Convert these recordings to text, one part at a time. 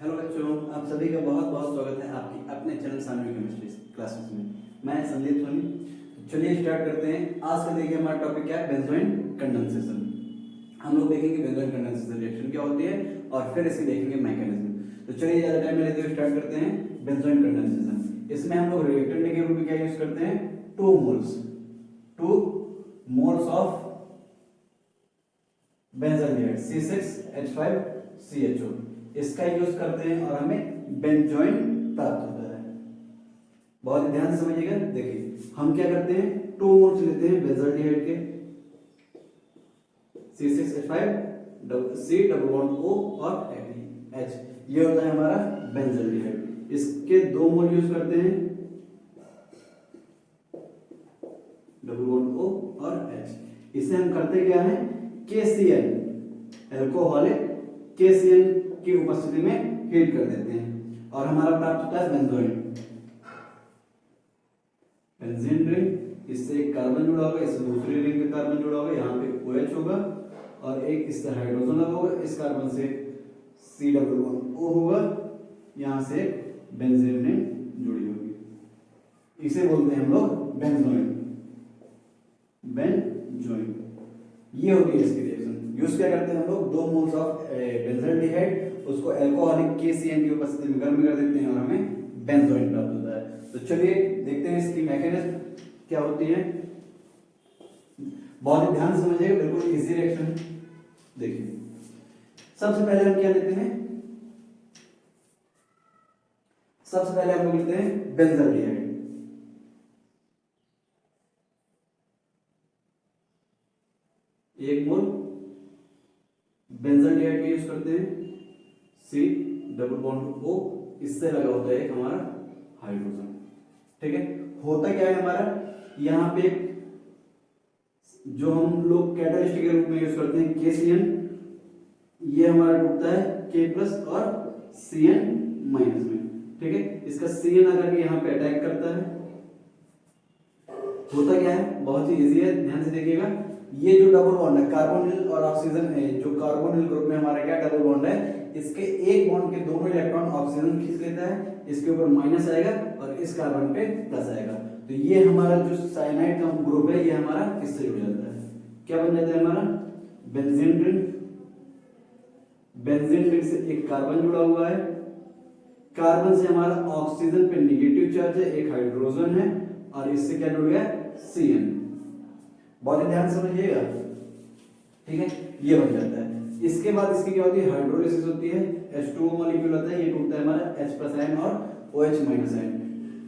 Hello बच्चों, आप सभी का बहुत बहुत स्वागत है आपकी अपने चैनल सानवी केमिस्ट्री क्लासेस में। मैं संदीप सोनी। तो चलिए स्टार्ट करते हैं। आज का देखिए हमारा टॉपिक क्या है, बेंजोइन कंडेंसेशन। हम लोग देखेंगे बेंजोइन कंडेंसेशन रिएक्शन क्या होती है और फिर इसकी देखेंगे मैकेनिज्म। तो चलिए ज़्यादा टाइम लेते हुए स्टार्ट करते हैं बेंजोइन कंडेंसेशन। इसमें हम लोग रिएक्टेंट के रूप में क्या यूज करते हैं, 2 मोल्स ऑफ बेंजोइड C6H5CHO इसका यूज करते हैं और हमें बेंजोइन प्राप्त होता है। बहुत ध्यान से समझिएगा। देखिए हम क्या करते हैं, 2 मोल्स लेते हैं बेंजोइड के C6H5 C double bond O और H, ये होता है हमारा बेंजोइड। इसके 2 मोल यूज करते हैं डबल बॉन्ड O और H। इसे हम करते क्या है, KCl अल्कोहलिक KCl की उपस्थिति में हीट कर देते हैं और हमारा प्राप्त होता है बेंजोइन रिंग। इससे एक कार्बन जुड़ा होगा, इससे दूसरी रिंग का कार्बन जुड़ा होगा, यहाँ पे OH होगा और एक इससे हाइड्रोजन लगा होगा, इस कार्बन से C डबल बॉन्ड O होगा, यहाँ से बेंजीन रिंग जुड़ी होगी। इसे बोलते हैं हम लोग बेंजोइन। ये होती है इसकी रिएक्शन। यूज क्या करते हैं हम लोग, 2 मोल्स ऑफ बेंजोइड उसको अल्कोहलिक KCl की उपस्थिति में गर्म कर देते हैं और हमें बेंजोइन प्राप्त होता है। तो चलिए देखते हैं इसकी मैकेनिज्म क्या होती है। बहुत ध्यान से समझिएगा, बिल्कुल इजी रिएक्शन। देखिए सबसे पहले हम क्या लेते हैं, सबसे पहले हम लोग लेते हैं बेंजोइड। एक मोल बेंजोइड का यूज करते हैं, C डबल बॉन्ड O, इससे लगा होता है एक हमारा हाइड्रोजन। ठीक है, होता क्या है हमारा, यहाँ पे जो हम लोग कैटालिस्ट के रूप में यूज करते हैं KCl, ये हमारा टूटता है K प्लस और Cn माइनस में। ठीक है, इसका Cn आकर के यहाँ पे अटैक करता है। होता क्या है, बहुत ही इजी है, ध्यान से देखिएगा। ये जो डबल बॉन्ड है कार्बोनिल और ऑक्सीजन है, जो कार्बोनिल ग्रुप में हमारा क्या डबल बॉन्ड है, इसके एक बॉन्ड के दोनों इलेक्ट्रॉन ऑक्सीजन खींच लेता है, इसके ऊपर माइनस आएगा और इस कार्बन पे प्लस आएगा। तो ये हमारा जो साइनाइड का ग्रुप है, ये हमारा किससे जुड़ जाता है, क्या बन जाता है हमारा बेंजीन रिंग। बेंजीन रिंग से एक कार्बन जुड़ा हुआ है, कार्बन से हमारा ऑक्सीजन पे निगेटिव चार्ज है, एक हाइड्रोजन है और इससे क्या जुड़ गया Cn। बहुत ध्यान समझिएगा। ठीक है, ये बन जाता है। इसके बाद इसकी क्या होती है, हाइड्रोलिसिस होती है, H2O मॉलिक्यूल आता है, ये टूटता है हमारा H प्लस आयन और OH माइनस आयन।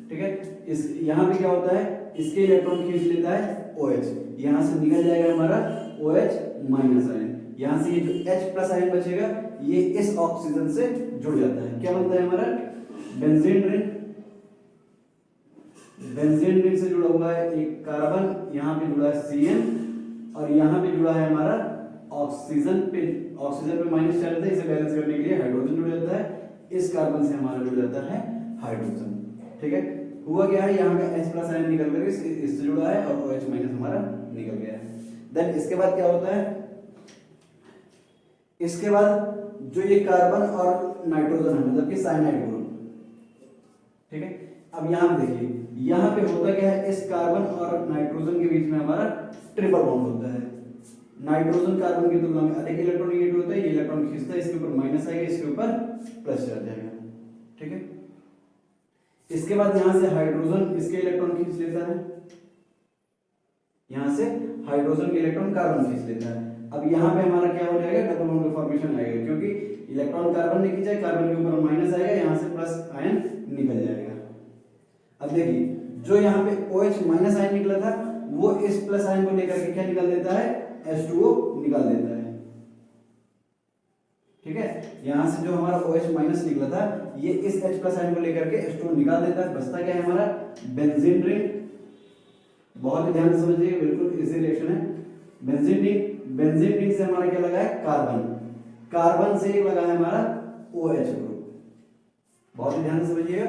ठीक है, इस यहाँ पे क्या होता है, इसके इलेक्ट्रॉन खींच लेता है OH, यहाँ से निकल जाएगा हमारा OH माइनस आयन, यहाँ से ये जो H प्लस आयन बचेगा ये इस ऑक्सीजन से जुड़ जाता है। क्या बनता है हमारा बेंजीन रिंग। बेंजीन रिंग से जुड़ा हुआ है एक कार्बन, यहाँ पे जुड़ा है Cn और यहाँ पे जुड़ा है हमारा ऑक्सीजन पे माइनस चार्ज है, इसे बैलेंस करने के लिए हाइड्रोजन जुड़ जाता है, इस कार्बन से हमारा जुड़ जाता है हाइड्रोजन। ठीक है, हुआ क्या है, यहाँ का H प्लस आयन निकल कर इससे जुड़ा है और OH माइनस हमारा निकल गया है। देन इसके बाद क्या होता है, इसके बाद जो ये कार्बन और नाइट्रोजन है, मतलब कि साइनाइड ग्रुप। ठीक है, अब यहाँ पे देखिए, यहाँ पे होता क्या है, इस कार्बन और नाइट्रोजन के बीच में हमारा ट्रिपल बॉन्ड होता है। नाइट्रोजन कार्बन की तुलना में अधिक इलेक्ट्रॉन निगेटिव होता है, ये इलेक्ट्रॉन खींचता है, इसके ऊपर माइनस आएगा, इसके ऊपर प्लस चार्ज आएगा। ठीक है, इसके बाद यहाँ से हाइड्रोजन इसके इलेक्ट्रॉन खींच लेता है, यहाँ से हाइड्रोजन के इलेक्ट्रॉन कार्बन खींच लेता है। अब यहाँ पे हमारा क्या हो जाएगा, डबल बॉन्ड का फॉर्मेशन आएगा, क्योंकि इलेक्ट्रॉन कार्बन ने खींचा है, कार्बन के ऊपर माइनस आएगा, यहाँ से प्लस आयन निकल जाएगा। अब देखिए, जो यहाँ पे OH माइनस आयन निकला था, वो इस प्लस आयन को लेकर के क्या निकाल देता है, H2O निकाल देता है। ठीक है, यहाँ से जो हमारा OH माइनस निकला था, ये इस H प्लस आयन को लेकर के H2O निकाल देता है। बचता क्या है हमारा बेंजीन रिंग। बहुत ध्यान से समझिए, बिल्कुल इजी रिएक्शन है। बेंजीन रिंग से हमारा क्या लगा है, कार्बन, कार्बन से लगा है हमारा OH ग्रुप। बहुत ध्यान से समझिएगा।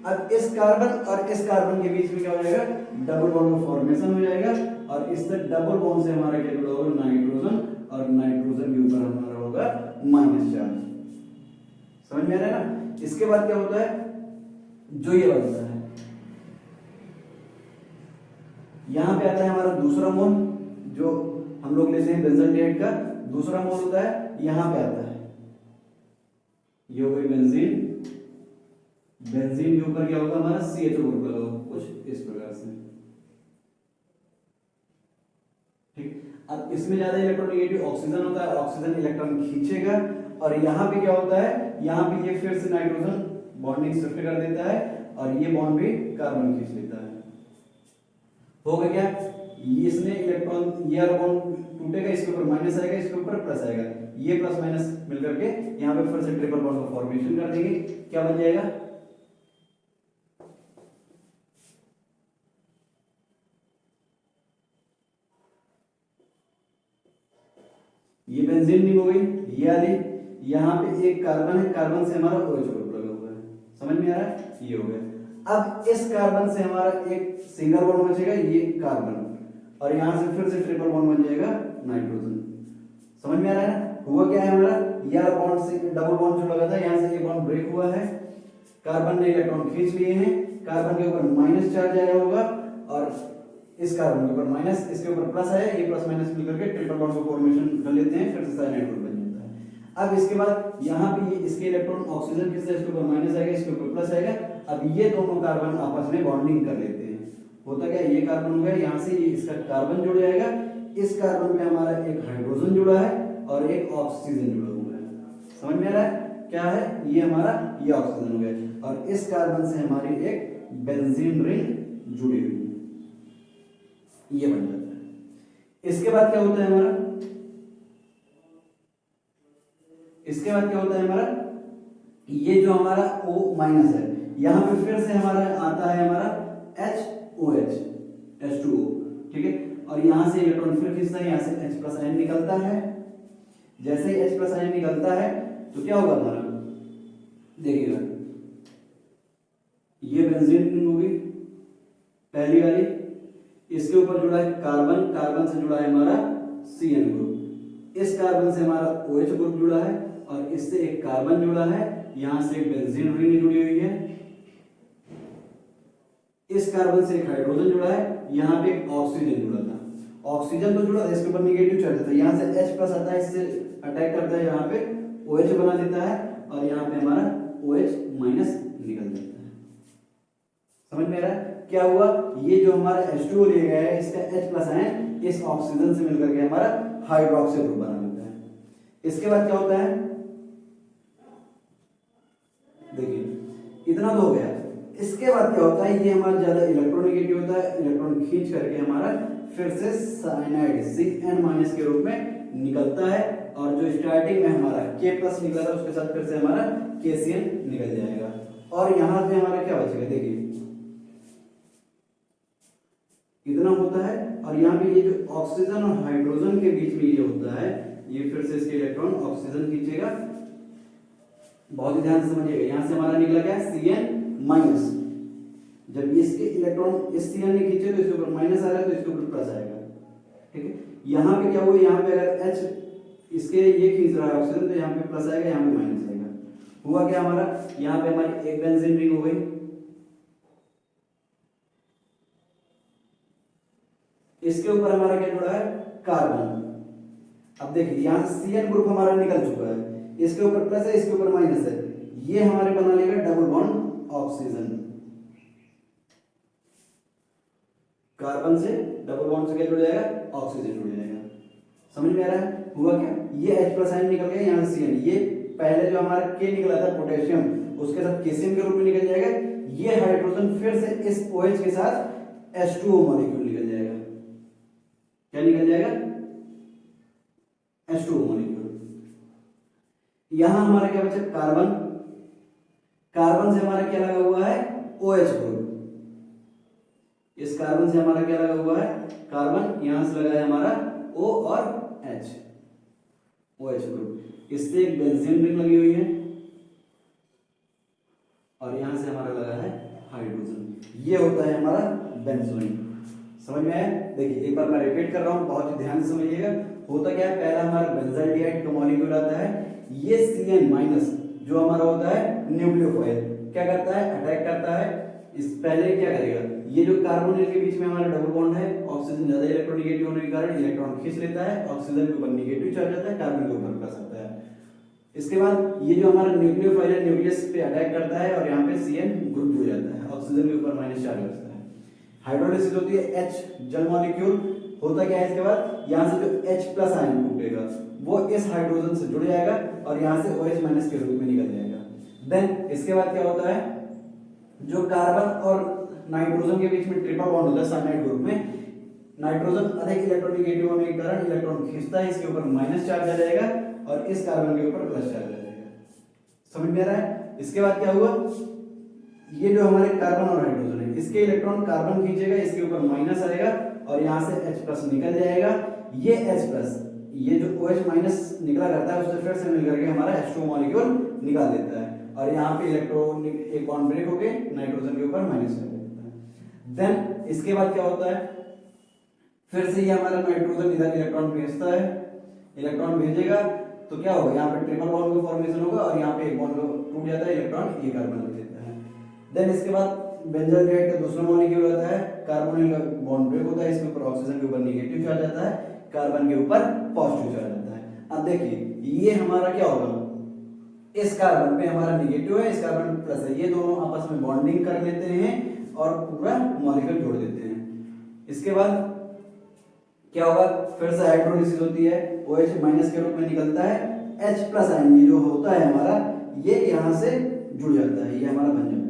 अब इस कार्बन और इस कार्बन के बीच में क्या हो जाएगा, डबल बॉन्ड का फॉर्मेशन हो जाएगा और इस डबल बॉन्ड से हमारा क्या जुड़ा होगा, नाइट्रोजन, और नाइट्रोजन के ऊपर हमारा होगा माइनस चार्ज। समझ में में आ रहा है ना। इसके बाद क्या होता है, जो ये बनता है, यहां पे आता है हमारा दूसरा मोल, जो हम लोग लेते हैं बेंजीन का दूसरा मोल होता है, यहां पे आता है, ये हो गई बेंजीन। बेंजीन के ऊपर क्या होगा हमारा CHO ग्रुप लगा होगा कुछ इस प्रकार से, ठीक। अब इसमें ज्यादा इलेक्ट्रोनेगेटिव ऑक्सीजन होता है, ऑक्सीजन इलेक्ट्रॉन खींचेगा, और यहाँ पे क्या होता है, यहाँ पे ये फिर से नाइट्रोजन बॉन्डिंग शिफ्ट कर देता है और ये बॉन्ड भी कार्बन खींच लेता है। हो गया क्या, इसने इलेक्ट्रॉन, ये वाला बॉन्ड टूटेगा, इसके ऊपर माइनस आएगा, इसके ऊपर प्लस आएगा, ये प्लस माइनस मिलकर के यहाँ पे फिर से ट्रिपल बॉन्ड का फॉर्मेशन कर देंगे। क्या बन जाएगा, ये बेंजीन रिंग हो गई, ये वाली, यहाँ पे एक कार्बन है, कार्बन से हमारा OH ग्रुप लगा हुआ है, समझ में आ रहा है, ये हो गया। अब इस कार्बन से हमारा एक सिंगल बॉन्ड बचेगा, ये कार्बन, और यहां से फिर से ट्रिपल बॉन्ड बन जाएगा नाइट्रोजन, समझ में आ रहा है ना। हुआ क्या है हमारा, यह बॉन्ड से डबल बॉन्ड जो लगा था, यहां से ये बॉन्ड ब्रेक हुआ है, कार्बन ने इलेक्ट्रॉन खींच लिए हैं, कार्बन के ऊपर माइनस चार्ज आया होगा, और इस कार्बन के ऊपर माइनस, इसके ऊपर प्लस है, ये प्लस माइनस मिलकर के ट्रिपल बॉन्ड को फॉर्मेशन कर लेते हैं, फिर से साइनाइड ग्रुप बन जाता है। अब इसके बाद यहाँ पे ये इसके इलेक्ट्रॉन ऑक्सीजन किससे, इसके ऊपर माइनस आएगा, इसके ऊपर प्लस आएगा, अब ये दोनों कार्बन आपस में बॉन्डिंग कर लेते हैं। होता क्या, ये कार्बन हो गया, यहाँ से ये इसका कार्बन जुड़ जाएगा, इस कार्बन पे हमारा एक हाइड्रोजन जुड़ा है और एक ऑक्सीजन जुड़ा हुआ है, समझ में आ रहा है, क्या है, ये हमारा ये ऑक्सीजन हो गया, और इस कार्बन से हमारी एक बेंजीन रिंग जुड़ी हुई है, ये बन जाता है। इसके बाद क्या होता है हमारा, इसके बाद क्या होता है हमारा, ये जो हमारा O माइनस है, यहां पे फिर से हमारा आता है हमारा HOH H2O, ठीक है, और यहां से इलेक्ट्रॉन फिर खींचता है, यहां से H प्लस आयन निकलता है, जैसे ही H प्लस आयन निकलता है तो क्या होगा हमारा, देखिएगा, ये बेंजीन रिंग होगी पहली वाली, इसके ऊपर जुड़ा है कार्बन, कार्बन से जुड़ा है हमारा CN ग्रुप, इस कार्बन से हमारा OH ग्रुप जुड़ा है, और इससे एक कार्बन जुड़ा है, यहां से एक बेंजीन रिंग जुड़ी हुई है, इस कार्बन से एक हाइड्रोजन जुड़ा है, यहां पे एक ऑक्सीजन जुड़ा था, ऑक्सीजन तो जुड़ा था, इसके ऊपर नेगेटिव चार्ज था, यहां से H प्लस आता है, इससे अटैक करता है, यहां पे OH बना देता है, और यहां पे हमारा OH माइनस निकल जाता है, समझ में आ रहा है। क्या हुआ, ये जो हमारा H2O लिया गया है, इसका H प्लस आयन इस ऑक्सीजन से मिलकर के हमारा हाइड्रोक्सी ग्रुप बना देता है। इसके बाद क्या होता है, देखिए इतना तो हो गया, इसके बाद क्या होता है, ये हमारा ज्यादा इलेक्ट्रोनेगेटिव होता है, इलेक्ट्रॉन खींच करके हमारा फिर से साइनाइड Cn- के रूप में निकलता है, और जो स्टार्टिंग में हमारा K प्लस निकला था, उसके साथ फिर से हमारा KCl निकल जाएगा, और यहां पे हमारा क्या बचेगा, देखिए इतना होता है, और यहाँ पे ये जो ऑक्सीजन और हाइड्रोजन के बीच में ये होता है, ये फिर से इसके इलेक्ट्रॉन ऑक्सीजन खींचेगा, बहुत ही ध्यान से समझिएगा, यहां से हमारा निकला क्या Cn-, जब इसके इलेक्ट्रॉन इस Cn ने खींचे तो इसके ऊपर माइनस आ रहा है, तो इसके ऊपर प्लस आएगा, ठीक है। यहाँ पे क्या हुआ, यहाँ पे अगर H इसके ये खींच रहा है ऑक्सीजन, तो यहाँ पे प्लस आएगा, यहाँ पे माइनस आएगा। हुआ क्या हमारा, यहाँ पे हमारी एक बेंजीन रिंग हो गई, इसके ऊपर हमारा क्या जुड़ा है, कार्बन। अब देखिए यहां से Cn ग्रुप हमारा निकल चुका है, इसके ऊपर प्लस है, इसके ऊपर माइनस है, ये हमारे बना लेगा डबल बॉन्ड ऑक्सीजन, कार्बन से डबल बॉन्ड से क्या जुड़ जाएगा, ऑक्सीजन जुड़ जाएगा, समझ में आ रहा है। हुआ क्या, ये H प्लस आयन निकल गया, यहाँ से Cn, ये पहले जो हमारा K निकला था पोटेशियम, उसके साथ KCl के रूप में निकल जाएगा, ये हाइड्रोजन फिर से इस OH के साथ H2O मॉलिक्यूल निकल जाएगा, क्या निकल जाएगा, H2O मॉलिक्यूल। यहां हमारा क्या बचा, कार्बन, कार्बन से हमारा क्या लगा हुआ है, OH ग्रुप, इस कार्बन से हमारा क्या लगा हुआ है, कार्बन, यहां से लगा है हमारा O और H, OH ग्रुप, इससे एक बेंजीन रिंग लगी हुई है, और यहां से हमारा लगा है हाइड्रोजन, ये होता है हमारा बेंजीन। समझ में आया, देखिए एक बार मैं रिपीट कर रहा हूं, बहुत ही ध्यान से समझिएगा। होता क्या है, पहला हमारा बेंजाल्डिहाइड का मॉलिक्यूल आता है, ये Cn- जो हमारा होता है न्यूक्लियोफाइल क्या करता है, अटैक करता है। इस पहले क्या करेगा, ये जो कार्बोनिल के बीच में हमारा डबल बॉन्ड है, ऑक्सीजन ज्यादा इलेक्ट्रोनेगेटिव होने के कारण इलेक्ट्रॉन खींच लेता है, ऑक्सीजन के ऊपर नेगेटिव चार्ज आता है, कार्बन के ऊपर प्लस आता है। इसके बाद ये जो हमारा न्यूक्लियोफाइल है न्यूक्लियस पे अटैक करता है और यहाँ पे Cn ग्रुप हो जाता है, ऑक्सीजन के ऊपर माइनस चार्ज होता है। हाइड्रोलिसिस होती है, H जल मॉलिक्यूल होता क्या है, इसके बाद यहाँ से जो H प्लस आयन टूटेगा वो इस हाइड्रोजन से जुड़ जाएगा और यहाँ से OH माइनस के रूप में निकल जाएगा। देन इसके बाद क्या होता है, जो कार्बन और नाइट्रोजन के बीच में ट्रिपल बॉन्ड होता है साइनाइड ग्रुप में, नाइट्रोजन अधिक इलेक्ट्रोनेगेटिव होने के कारण इलेक्ट्रॉन खींचता है, इसके ऊपर माइनस चार्ज आ जाएगा और इस कार्बन के ऊपर प्लस चार्ज आ जाएगा। समझ में आ रहा है। इसके बाद क्या हुआ, ये जो हमारे कार्बन और हाइड्रोजन है इसके इलेक्ट्रॉन कार्बन खींचेगा, इसके ऊपर माइनस आएगा और यहाँ से H प्लस निकल जाएगा। ये H प्लस ये जो OH माइनस निकला करता है उससे फिर से मिल करके हमारा H2 मॉलिक्यूल निकाल देता है और यहाँ पे इलेक्ट्रॉन एक बॉन्ड ब्रेक होके नाइट्रोजन के ऊपर माइनस कर देता है। देन इसके बाद क्या होता है, फिर से ये हमारा नाइट्रोजन इधर इलेक्ट्रॉन भेजता है, इलेक्ट्रॉन भेजेगा तो क्या होगा, यहाँ पे ट्रिपल बॉन्ड का फॉर्मेशन होगा और यहाँ पे एक बॉन्ड टूट जाता है, इलेक्ट्रॉन ये कार्बन ले लेता है। देन इसके बाद बेंजल ग्रेड का दूसरा मॉलिक्यूल होता है, कार्बोनिल का बॉन्ड ब्रेक होता है, इसके ऊपर ऑक्सीजन के ऊपर नेगेटिव चार्ज आता है, कार्बन के ऊपर पॉजिटिव चार्ज आता है। अब देखिए ये हमारा क्या होगा, इस कार्बन पे हमारा नेगेटिव है, इस कार्बन प्लस है, ये दोनों आपस में बॉन्डिंग कर लेते हैं और पूरा मॉलिक्यूल जोड़ देते हैं। इसके बाद क्या होगा, फिर से हाइड्रोलिसिस होती है, OH माइनस के रूप में निकलता है, H प्लस आयन ये जो होता है हमारा ये यहाँ से जुड़ जाता है, ये हमारा बन जाता है।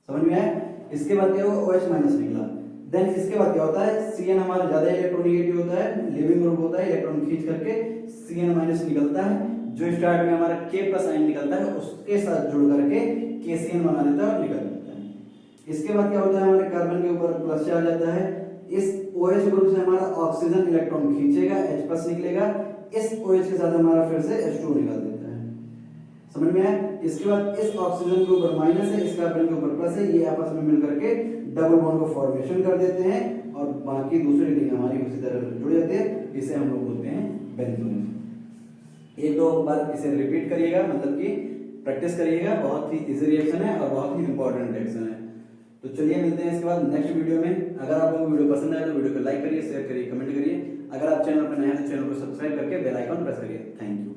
समझ में आया। इसके बाद क्या होगा, OH माइनस निकला। देन इसके बाद क्या होता है, Cn हमारा ज्यादा इलेक्ट्रोनेगेटिव होता है, लिविंग ग्रुप होता है, इलेक्ट्रॉन खींच करके Cn माइनस निकलता है, जो स्टार्ट में हमारा K प्लस आयन निकलता है उसके साथ जुड़ करके KCN बना देता है और निकल जाता है। इसके बाद क्या होता है, हमारे कार्बन के ऊपर प्लस चार्ज आता है, इस OH ग्रुप से हमारा ऑक्सीजन इलेक्ट्रॉन खींचेगा, H प्लस निकलेगा, इस OH के साथ हमारा फिर से H2 निकाल देता है। समझ में आया। इसके बाद इस ऑक्सीजन के ऊपर माइनस है, इस कार्बन के ऊपर प्लस है, ये आपस में मिलकर के डबल बॉन्ड को फॉर्मेशन कर देते हैं और बाकी दूसरी रिंग हमारी उसी तरह जुड़ जाती है, इसे हम लोग बोलते हैं बेंजोइन। एक दो बार इसे रिपीट करिएगा, मतलब कि प्रैक्टिस करिएगा, बहुत ही इजी रिएक्शन है और बहुत ही इंपॉर्टेंट रिएक्शन है। तो चलिए मिलते हैं इसके बाद नेक्स्ट वीडियो में। अगर आपको वीडियो पसंद आए तो वीडियो को लाइक करिए, शेयर करिए, कमेंट करिए। अगर आप चैनल पर नए हैं तो चैनल को सब्सक्राइब करके बेल आइकन प्रेस करिए। Thank you.